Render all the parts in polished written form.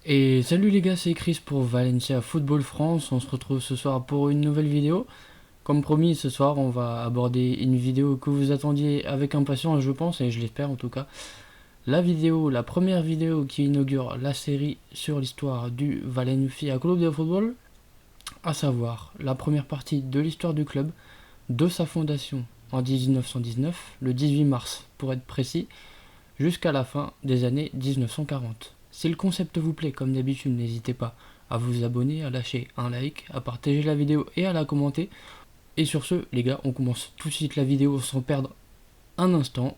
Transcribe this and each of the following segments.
Et salut les gars, c'est Chris pour Valencia Football France. On se retrouve ce soir pour une nouvelle vidéo. Comme promis, ce soir, on va aborder une vidéo que vous attendiez avec impatience, je pense, et je l'espère en tout cas. La première vidéo qui inaugure la série sur l'histoire du Valencia Club de Football, à savoir la première partie de l'histoire du club, de sa fondation en 1919, le 18 mars pour être précis, jusqu'à la fin des années 1940. Si le concept vous plaît, comme d'habitude, n'hésitez pas à vous abonner, à lâcher un like, à partager la vidéo et à la commenter. Et sur ce, les gars, on commence tout de suite la vidéo sans perdre un instant.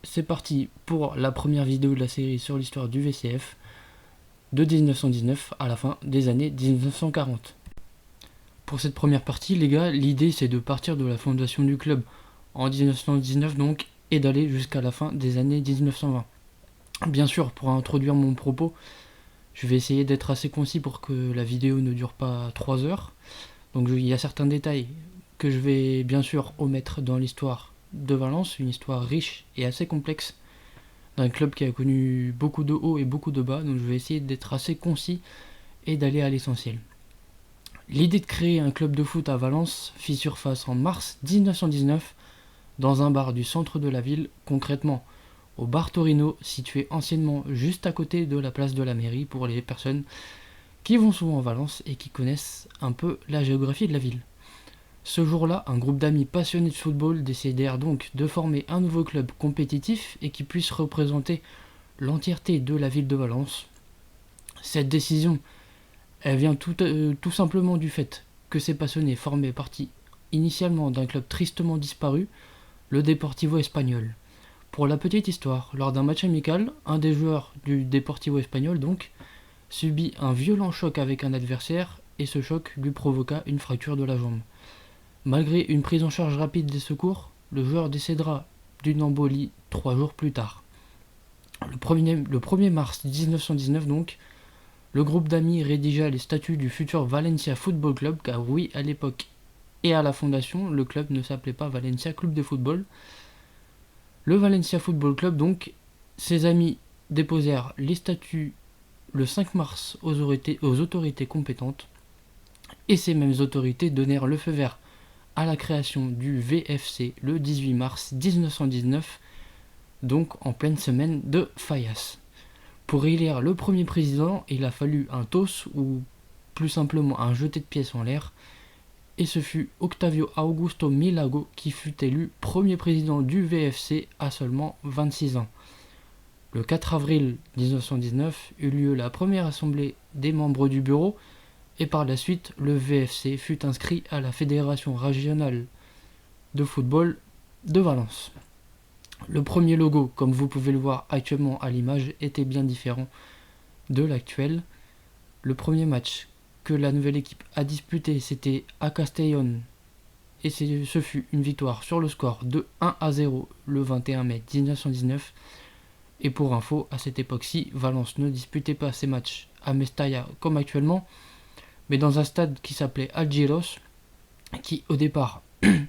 C'est parti pour la première vidéo de la série sur l'histoire du VCF de 1919 à la fin des années 1940. Pour cette première partie, les gars, l'idée c'est de partir de la fondation du club en 1919 donc et d'aller jusqu'à la fin des années 1920. Bien sûr, pour introduire mon propos, je vais essayer d'être assez concis pour que la vidéo ne dure pas 3 heures. Donc il y a certains détails que je vais bien sûr omettre dans l'histoire de Valence, une histoire riche et assez complexe d'un club qui a connu beaucoup de hauts et beaucoup de bas. Donc je vais essayer d'être assez concis et d'aller à l'essentiel. L'idée de créer un club de foot à Valence fit surface en mars 1919 dans un bar du centre de la ville, concrètement au bar Torino, situé anciennement juste à côté de la place de la mairie pour les personnes qui vont souvent à Valence et qui connaissent un peu la géographie de la ville. Ce jour-là, un groupe d'amis passionnés de football décidèrent donc de former un nouveau club compétitif et qui puisse représenter l'entièreté de la ville de Valence. Cette décision, elle vient tout simplement du fait que ces passionnés formaient partie initialement d'un club tristement disparu, le Deportivo Espagnol. Pour la petite histoire, lors d'un match amical, un des joueurs du Deportivo Espagnol donc subit un violent choc avec un adversaire et ce choc lui provoqua une fracture de la jambe. Malgré une prise en charge rapide des secours, le joueur décédera d'une embolie 3 jours plus tard. Le 1er mars 1919 donc, le groupe d'amis rédigea les statuts du futur Valencia Football Club, car oui, à l'époque et à la fondation, le club ne s'appelait pas Valencia Club de Football. Le Valencia Football Club donc, ses amis déposèrent les statuts le 5 mars aux autorités compétentes et ces mêmes autorités donnèrent le feu vert à la création du VFC le 18 mars 1919, donc en pleine semaine de Fallas. Pour élire le premier président, il a fallu un toss ou plus simplement un jeté de pièces en l'air, et ce fut Octavio Augusto Milago qui fut élu premier président du VFC à seulement 26 ans. Le 4 avril 1919 eut lieu la première assemblée des membres du bureau et par la suite le VFC fut inscrit à la Fédération régionale de football de Valence. Le premier logo, comme vous pouvez le voir actuellement à l'image, était bien différent de l'actuel. Le premier match que la nouvelle équipe a disputé, c'était à Castellón et ce fut une victoire sur le score de 1-0 le 21 mai 1919. Et pour info, à cette époque-ci, Valence ne disputait pas ses matchs à Mestalla comme actuellement, mais dans un stade qui s'appelait Algiros, qui au départ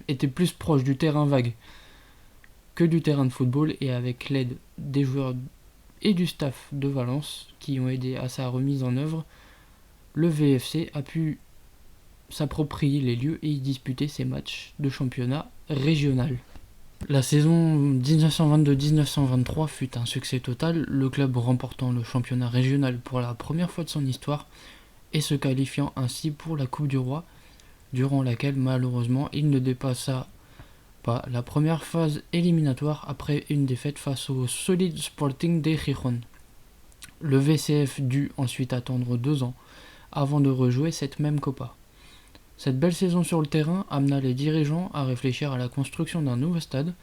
était plus proche du terrain vague que du terrain de football, et avec l'aide des joueurs et du staff de Valence qui ont aidé à sa remise en œuvre, le VFC a pu s'approprier les lieux et y disputer ses matchs de championnat régional. La saison 1922-1923 fut un succès total, le club remportant le championnat régional pour la première fois de son histoire et se qualifiant ainsi pour la Coupe du Roi, durant laquelle malheureusement il ne dépassa pas la première phase éliminatoire après une défaite face au Solid Sporting de Gijón. Le VCF dut ensuite attendre 2 ans avant de rejouer cette même Copa. Cette belle saison sur le terrain amena les dirigeants à réfléchir à la construction d'un nouveau stade,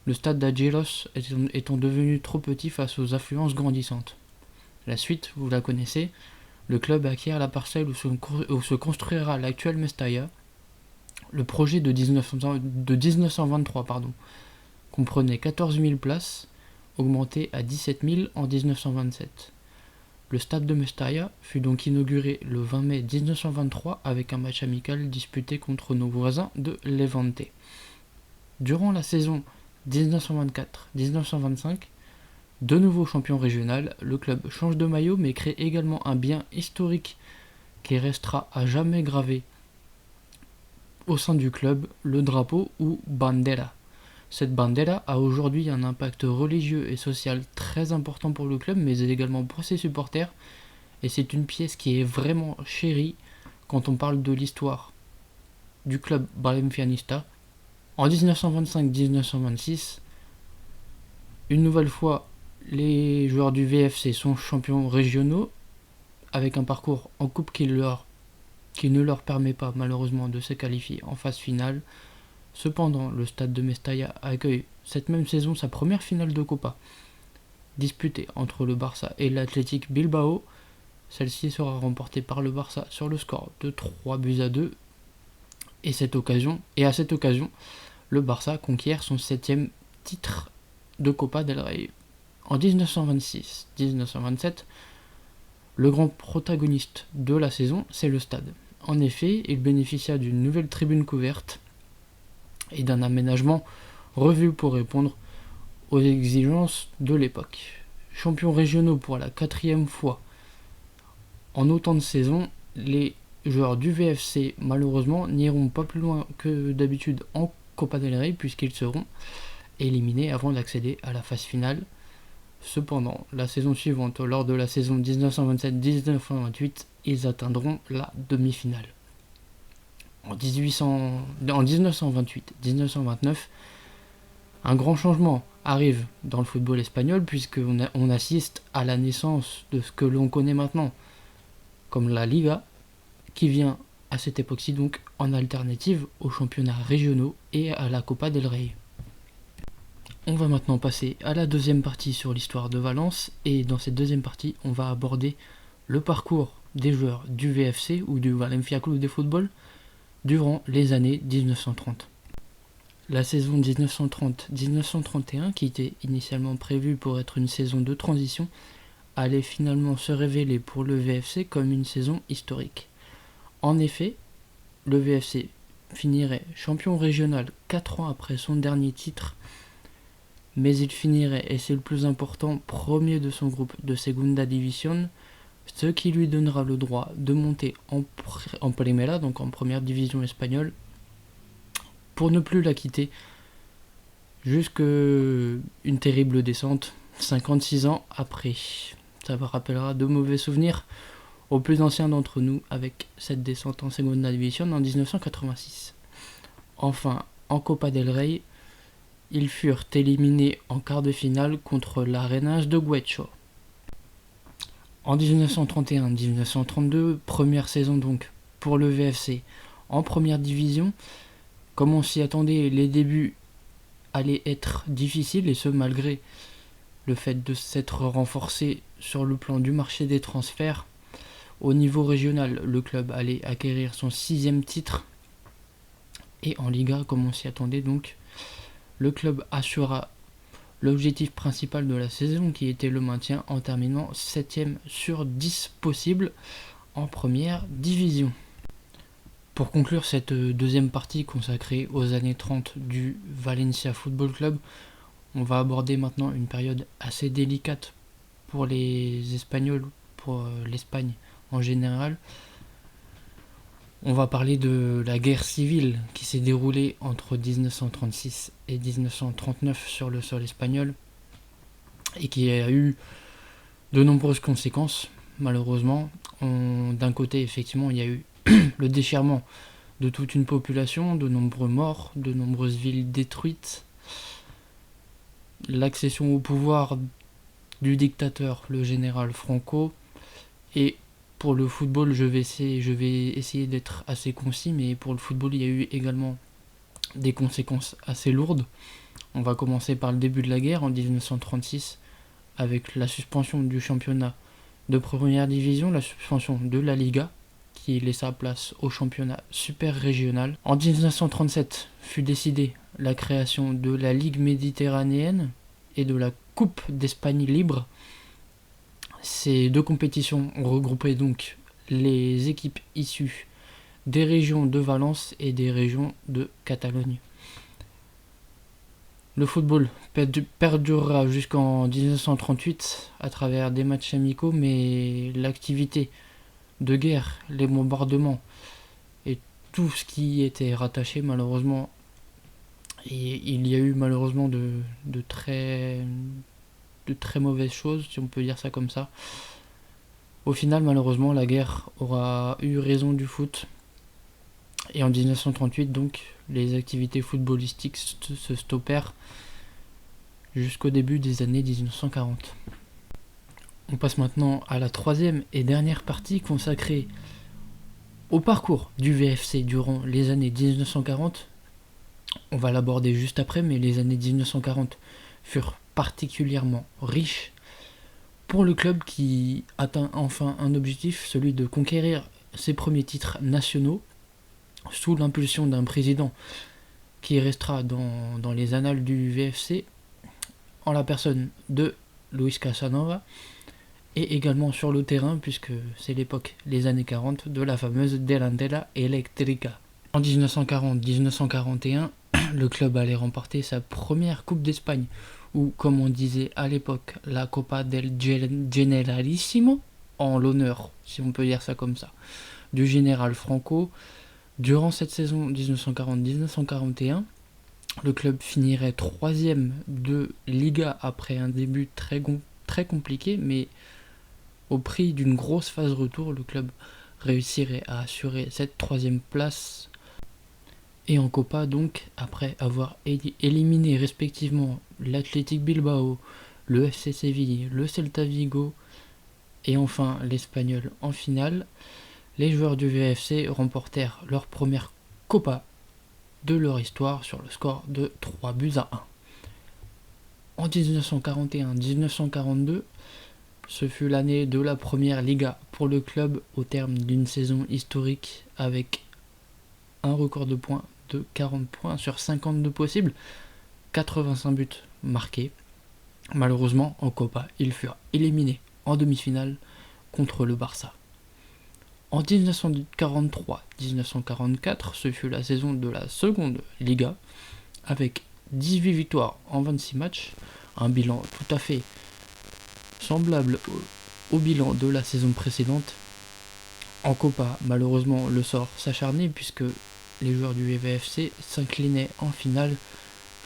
le stade d'Algiros étant devenu trop petit face aux affluences grandissantes. La suite, vous la connaissez, le club acquiert la parcelle où se construira l'actuel Mestalla. Le projet de 1923 comprenait 14 000 places, augmentées à 17 000 en 1927. Le stade de Mestalla fut donc inauguré le 20 mai 1923 avec un match amical disputé contre nos voisins de Levante. Durant la saison 1924-1925, De nouveau champion régional, le club change de maillot mais crée également un bien historique qui restera à jamais gravé au sein du club, le drapeau ou bandera. Cette bandera a aujourd'hui un impact religieux et social très important pour le club mais également pour ses supporters et c'est une pièce qui est vraiment chérie quand on parle de l'histoire du club valencianista. En 1925-1926, une nouvelle fois, les joueurs du VFC sont champions régionaux avec un parcours en coupe qui ne leur permet pas malheureusement de se qualifier en phase finale. Cependant, le stade de Mestalla accueille cette même saison sa première finale de Copa, disputée entre le Barça et l'Athletic Bilbao. Celle-ci sera remportée par le Barça sur le score de 3-2. Et à cette occasion, le Barça conquiert son 7e titre de Copa del Rey. En 1926-1927, le grand protagoniste de la saison, c'est le stade. En effet, il bénéficia d'une nouvelle tribune couverte et d'un aménagement revu pour répondre aux exigences de l'époque. Champions régionaux pour la 4e fois en autant de saisons, les joueurs du VFC malheureusement n'iront pas plus loin que d'habitude en Copa del Rey puisqu'ils seront éliminés avant d'accéder à la phase finale. Cependant, la saison suivante, lors de la saison 1927-1928, ils atteindront la demi-finale. En 1928-1929, un grand changement arrive dans le football espagnol puisqu'on assiste à la naissance de ce que l'on connaît maintenant comme la Liga, qui vient à cette époque-ci donc en alternative aux championnats régionaux et à la Copa del Rey. On va maintenant passer à la deuxième partie sur l'histoire de Valence et dans cette deuxième partie on va aborder le parcours des joueurs du VFC ou du Valencia Club de Football durant les années 1930. La saison 1930-1931 qui était initialement prévue pour être une saison de transition allait finalement se révéler pour le VFC comme une saison historique. En effet, le VFC finirait champion régional 4 ans après son dernier titre, mais il finirait, et c'est le plus important, premier de son groupe de Segunda División, ce qui lui donnera le droit de monter en Primera, donc en première division espagnole, pour ne plus la quitter jusqu'à une terrible descente 56 ans après. Ça vous rappellera de mauvais souvenirs aux plus anciens d'entre nous avec cette descente en Segunda División en 1986. Enfin, en Copa del Rey, ils furent éliminés en quart de finale contre l'Arenas de Guecho. En 1931-1932, première saison donc pour le VFC en première division. Comme on s'y attendait, les débuts allaient être difficiles et ce malgré le fait de s'être renforcé sur le plan du marché des transferts. Au niveau régional, le club allait acquérir son 6e titre. Et en Liga, comme on s'y attendait donc, le club assura l'objectif principal de la saison qui était le maintien en terminant 7e sur 10 possibles en première division. Pour conclure cette deuxième partie consacrée aux années 30 du Valencia Football Club, on va aborder maintenant une période assez délicate pour les Espagnols, pour l'Espagne en général. On va parler de la guerre civile qui s'est déroulée entre 1936 et 1939 sur le sol espagnol et qui a eu de nombreuses conséquences, malheureusement. D'un côté, effectivement, il y a eu le déchirement de toute une population, de nombreux morts, de nombreuses villes détruites, l'accession au pouvoir du dictateur, le général Franco, et pour le football, je vais essayer d'être assez concis, mais pour le football, il y a eu également des conséquences assez lourdes. On va commencer par le début de la guerre en 1936, avec la suspension du championnat de première division, la suspension de la Liga, qui laissa place au championnat super régional. En 1937 fut décidée la création de la Ligue méditerranéenne et de la Coupe d'Espagne libre. Ces deux compétitions ont regroupé donc les équipes issues des régions de Valence et des régions de Catalogne. Le football perdurera jusqu'en 1938 à travers des matchs amicaux, mais l'activité de guerre, les bombardements et tout ce qui y était rattaché malheureusement, et il y a eu malheureusement de très mauvaises choses, si on peut dire ça comme ça. Au final, malheureusement, la guerre aura eu raison du foot. Et en 1938, donc, les activités footballistiques se stoppèrent jusqu'au début des années 1940. On passe maintenant à la troisième et dernière partie consacrée au parcours du VFC durant les années 1940. On va l'aborder juste après, mais les années 1940 furent particulièrement riches pour le club qui atteint enfin un objectif, celui de conquérir ses premiers titres nationaux sous l'impulsion d'un président qui restera dans les annales du VFC en la personne de Luis Casanova, et également sur le terrain puisque c'est l'époque, les années 40, de la fameuse Delantera Eléctrica. En 1940-1941, le club allait remporter sa première Coupe d'Espagne, ou comme on disait à l'époque, la Copa del Generalissimo, en l'honneur, si on peut dire ça comme ça, du général Franco. Durant cette saison 1940-1941, le club finirait troisième de Liga après un début très compliqué, mais au prix d'une grosse phase retour, le club réussirait à assurer cette troisième place. Et en Copa donc, après avoir éliminé respectivement l'Athletic Bilbao, le FC Séville, le Celta Vigo et enfin l'Espagnol en finale, les joueurs du VFC remportèrent leur première Copa de leur histoire sur le score de 3-1. En 1941-1942, ce fut l'année de la première Liga pour le club au terme d'une saison historique avec un record de points de 40 points sur 52 possibles, 85 buts marqués. Malheureusement, en Copa, ils furent éliminés en demi-finale contre le Barça. En 1943-1944, ce fut la saison de la seconde Liga, avec 18 victoires en 26 matchs, un bilan tout à fait semblable au bilan de la saison précédente. En Copa, malheureusement, le sort s'acharnait puisque les joueurs du VFC s'inclinaient en finale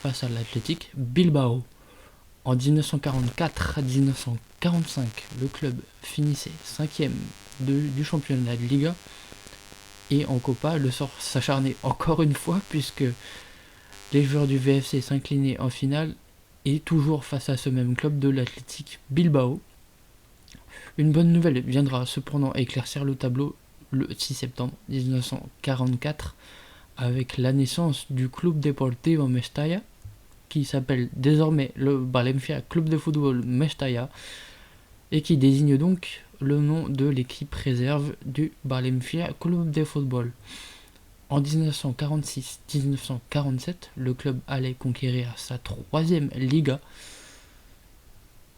face à l'Athletic Bilbao. En 1944-1945, le club finissait 5e du championnat de Liga. Et en Copa, le sort s'acharnait encore une fois puisque les joueurs du VFC s'inclinaient en finale et toujours face à ce même club de l'Athletic Bilbao. Une bonne nouvelle viendra cependant éclaircir le tableau le 6 septembre 1944 avec la naissance du Club Deportivo Mestalla, qui s'appelle désormais le Valencia Club de Football Mestalla et qui désigne donc le nom de l'équipe réserve du Valencia Club de Football. En 1946-1947, le club allait conquérir sa troisième Liga.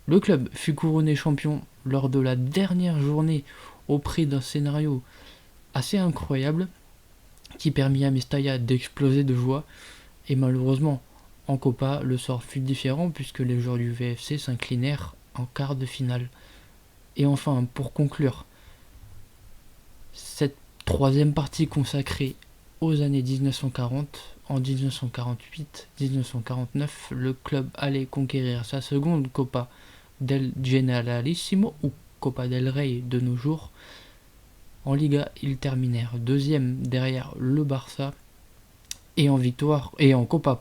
Le club fut couronné champion lors de la dernière journée au prix d'un scénario assez incroyable qui permit à Mestalla d'exploser de joie. Et malheureusement, en Copa, le sort fut différent puisque les joueurs du VFC s'inclinèrent en quart de finale. Et enfin, pour conclure cette troisième partie consacrée aux années 1940, en 1948-1949, le club allait conquérir sa seconde Copa del Generalissimo, ou Copa del Rey de nos jours. En Liga, ils terminèrent deuxième derrière le Barça, et en Copa,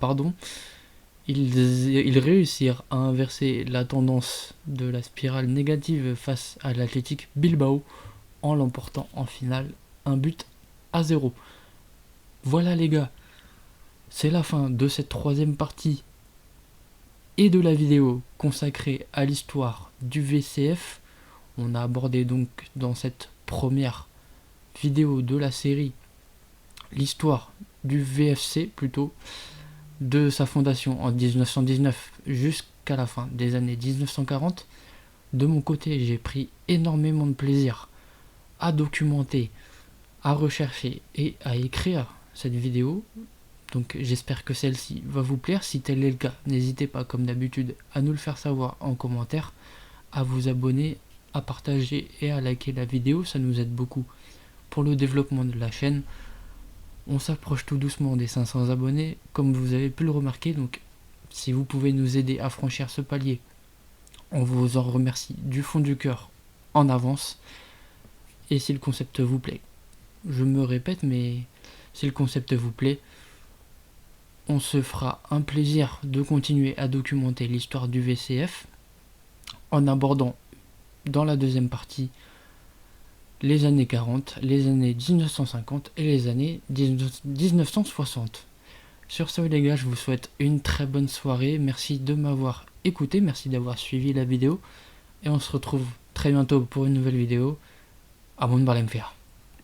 ils réussirent à inverser la tendance de la spirale négative face à l'Athletic Bilbao en l'emportant en finale 1-0. Voilà les gars, c'est la fin de cette troisième partie et de la vidéo consacrée à l'histoire du VCF. On a abordé donc dans cette première vidéo de la série l'histoire du VFC plutôt, de sa fondation en 1919 jusqu'à la fin des années 1940. De mon côté, j'ai pris énormément de plaisir à documenter, à rechercher et à écrire cette vidéo. Donc j'espère que celle-ci va vous plaire. Si tel est le cas, n'hésitez pas comme d'habitude à nous le faire savoir en commentaire, à vous abonner, à partager et à liker la vidéo, ça nous aide beaucoup pour le développement de la chaîne. On s'approche tout doucement des 500 abonnés, comme vous avez pu le remarquer, donc si vous pouvez nous aider à franchir ce palier, on vous en remercie du fond du cœur en avance. Et si le concept vous plaît, je me répète, mais si le concept vous plaît, on se fera un plaisir de continuer à documenter l'histoire du VCF en abordant dans la deuxième partie les années 40, les années 1950 et les années 1960. Sur ce les gars, je vous souhaite une très bonne soirée, merci de m'avoir écouté, merci d'avoir suivi la vidéo et on se retrouve très bientôt pour une nouvelle vidéo. À mon Barlemfer.